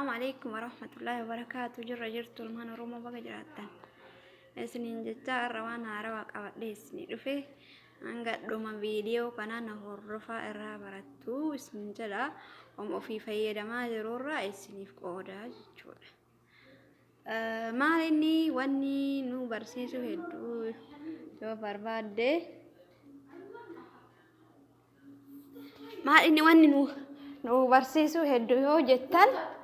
السلام عليكم ورحمة الله وبركاته. جرت المهن روما بقى جراتن سنين جتا روانا رواق أودي سنين رفيه أنقد دوما فيديو كنا نهرفا الرابرتو سنين جلا في فايدة ما ضرورة سنين في قودا جودا ما لني واني نو برسيسو هدو جو بربادة ما لني واني نو برسيسو هدو يو جتال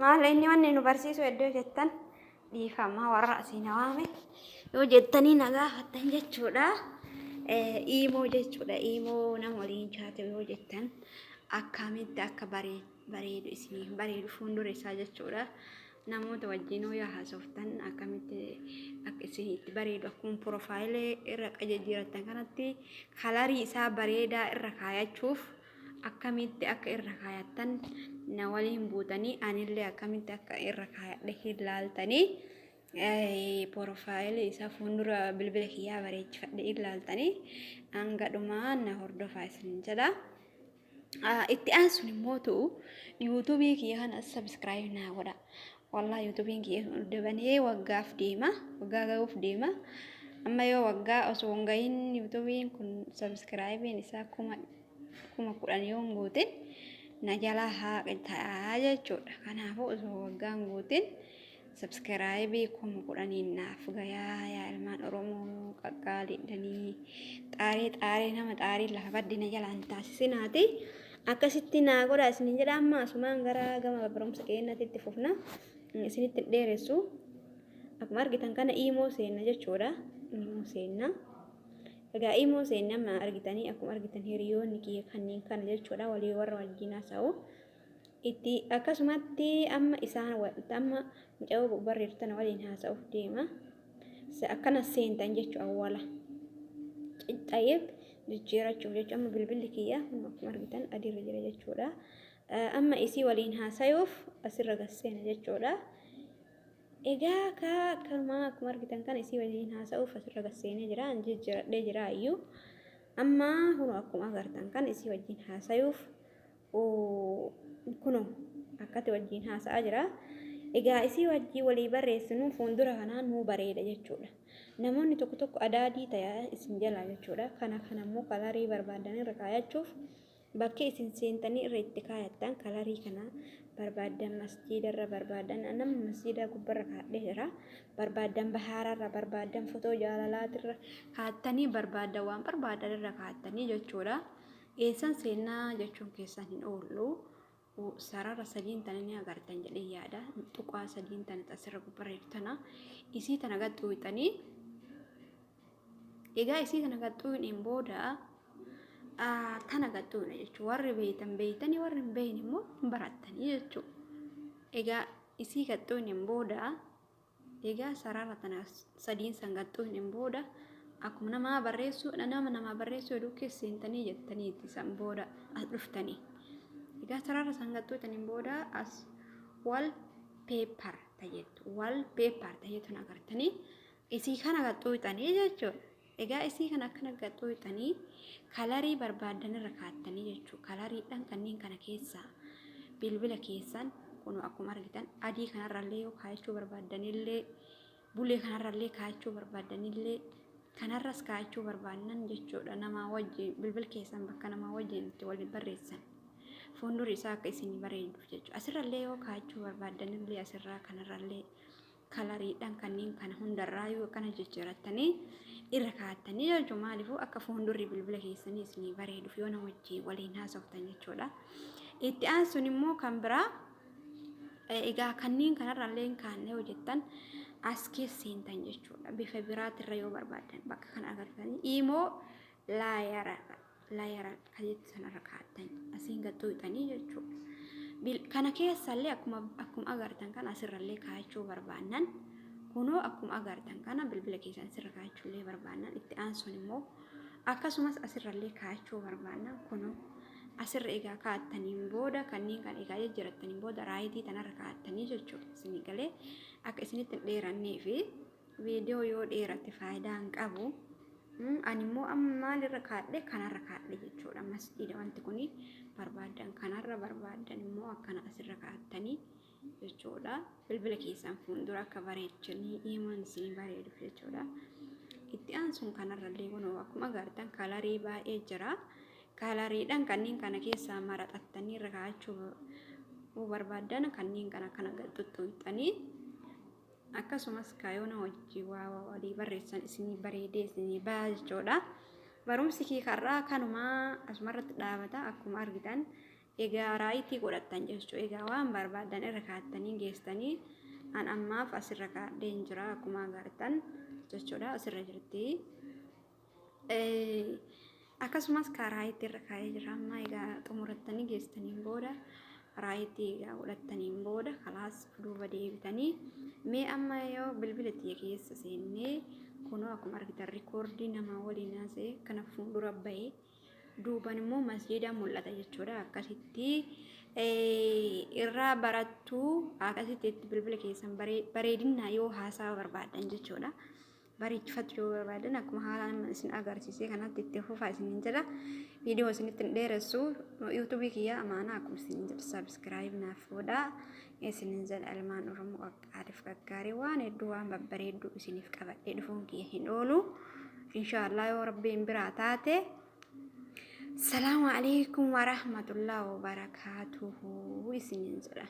maal inni wanni nu barsiisu iddoo jettan dhiifama warra asii nawaame yoo jettanii nagaa hattan jechuudha. Iimoo jechuudha. Iimoo nama waliin chaate yoo jettan akkamitti akka bareedu isinii bareedu fuuldura isaa jechuudha. Namoota wajjin yoo haasoftan akkamitti akka isinitti bareedu akkuma pirofaayilee irra qajeeljirattan kanatti kalarii isaa bareedaa irra kaayachuuf akkamitti akka irra kaayattan na waliin buutanii anillee akkamitti akka irra kaayadhe ilaaltanii pirofaayilee isaa fuuldura bilbila kiyyaa bareechifadhe ilaaltanii hanga dhumaa na hordofaa isin jedha. Itti aansuun immoo yuutuubii kiyya kana sabskiraayib naa godha. Wallahi yuutuubiin kiyya dabanee waggaa gahuuf deema. Amma yoo waggaa osoo hin gahin yuutuubiin kun sabskiraayibiin isaa kuma 10 yoo hin guutin na jala haa ta'aa jechuudha. Kanaafuu osoo waggaa hin guutin sabskiraayibii 10 naaf gayaa yaa ilmaan Oromoo qaqqaaliidhanii xaarii nama xaarii lafa baddina jalaan taasisinaati. Akkasitti naa godha isin jedha. Amma asumaan gara gama barumsa keenyatti fufna. Isinitti dheeressu akkuma argitan kana iimoo seenna jechuudha. Iimoo seenna. Egaa iimoo seenna amma argitanii akkuma argitan hiriyoonni kiyya kanneen kana jechuudha. Walii warra wajjin haasa'u. Itti akkasumatti amma isaan amma mucaa barreeffatana waliin haasa'uuf deema. Akkana seentan jechuudha awwaala. Xayyib jijjiirachuuf jechuudha. Amma bilbilli kiyya akkuma argitan adiirra jira jechuudha. Amma isii waliin haasa'uuf asirra gasseena jechuudha. Egaa akkuma argitan kan isii waliin haasa'uuf asirra gasseenee jira. Jijjiiradhee jira iyyuu. Amma kunoo akkuma agartan kan isii wajjin haasa'uuf kunoo akkati wajjin haasa'aa jira. Egaa isii wajjin walii barreessinu fuuldura kanaan nuu bareeda jechuudha. Namoonni tokko adaadii ta'aa isin jalaa jechuudha. Kana immoo kalarii barbaadan irra kaayachuuf bakki isin seentanii irra itti kaayattan kalarii kana barbaadan masjiida irra barbaadan nama masjiida gubbarra kaadhee jira. Barbaadan bahaararra barbaadan fotoo jaalalaatirra kaattanii barbaadan waan barbaadan irra kaattanii jechuudha. Eessan seenaa jechuun keessan hin oollu. Sarara sadiin tana ni agartan jedhee yaada. Tuqaa sadiin tana asirra gubbarra jirtana. Isii tana gaxxuutanii. Egaa isii tana gaxxuun booda tana gaxxuuna jechuudha. Warri beeytanii warri hin beeyne immoo barattanii jechuudha. Egaa isii gaxxuun booda egaa sarara tana sadiin san gaxxuun booda akkuma nama barreessu jedhu keesseentanii jettaniiti san booda as dhuftanii. Egaa sarara san gaxxuutaniin booda as wal peepar ta'eetu agartanii isii kana gaxxuutanii jechuudha. Egaa isii kana akkana gaxxuutanii kalarii barbaadan irra kaattanii jechuudha. Kalariidhaan kanneen kana keessaa bilbila keessan kun akkuma argitan adii kanarrallee yoo kaayachuu barbaadanillee bulee kanarrallee kaayachuu barbaadanillee kanarras kaayachuu barbaadan jechuudha. Nama wajjin bilbil keessan bakka nama wajjin itti waliin barreessan fuuldurri isaa akka isin bareeduuf jechuudha. Asirrallee yoo kaayachuu barbaadanillee asirraa kanarrallee kalariidhaan kanneen kana hundarraa yoo kana jijjiirattanii irra kaattanii jechuudha. Maaliifuu akka fuuldurri bilbila keessanii isin bareeduuf yoo nama wajjin waliin haasoftan jechuudha. Itti aansuun immoo kan biraa egaa kanneen kanarrallee kaannee hojjettan as keesseentan jechuudha. Bifa biraatirra yoo barbaadan bakka kana agartanii iimoo laayara kajetti sanarra kaattan asiin gaxxuutanii jechuudha. Kana keessallee akkuma agartan kan asirrallee kaayachuu barbaadan kunoo akkuma agartan kana bilbila keessan asirra kaayachuullee barbaadan itti aansuun immoo akkasumas asirrallee kaayachuu barbaadan kunoo asirra egaa kaattaniin booda kanneen kan egaa jijjiirattaniin booda raayitii tanarra kaattanii jechuudha. Isin galee akka isinitti dheerannee fi viidiyoo yoo dheeratte faayidaa hin qabu. Ani immoo amma maalirra kaadhe kanarra kaadhe jechuudha. Masjiida wanti kuni barbaadan kana barbaadan immoo akkana asirra kaa'attanii jechuudha. Bilbila keessan fuuldura akka bareechanii imaan isin bareeduuf jechuudha. Itti aansuun kanarrallee kunoo akkuma agartan kalarii baay'ee jira. Kalariidhaan kanneen kana keessaa maraxattanii irra kaa'achuu barbaadan kanneen kana xuxxuuxanii akkasumas kaayoona hojii waa walii barreessan isinii bareedee isinii ba'a jechuudha. Barumsi kee karraa kanumaa asumarratti dhaabata akkuma argitan egaa raayitii godhattan jechuudha. Egaa waan barbaadan irra kaa'attanii geessanii an ammaaf asirra kaa'adheen jira akkuma agartan jechuudha. Asirra jirti. Akkasumas raayitii irra kaa'ee jira. Amma egaa xumurattanii geessaniin booda raayitii egaa godhattaniin booda kalaas duuba deebitanii mee amma yoo bilbila tiyya keessa seennee kunoo akkuma argitan rikoordii nama waliin haasa'e kana fuuldura bahee duuban immoo masjiida mul'ata jechuudha. Akkasitti irraa barattuu akkasitti bilbila keessan bareedinaa yoo haasaa barbaadan jechuudha. Bareechifachuu yoo barbaadan akkuma haalaan isin agarsiisee kanatti itti fufaa isiniin jedha. Viidiyoo isinitti dheeressu yuutuubii kiyya amaanaa akkuma isiniin jedha saabskiraayib naaf godhaa. Isiniin jedha ilmaan Oromoo qaqqaariif gaggaarii waan hedduu waan babbareedduu isiniif qabadhee dhufuun kiyya hin oolu. Inshaallah yoo rabbiin biraa taate. Salaamu alaikum warahmatullahi wabarakatuhu isiniin jedha.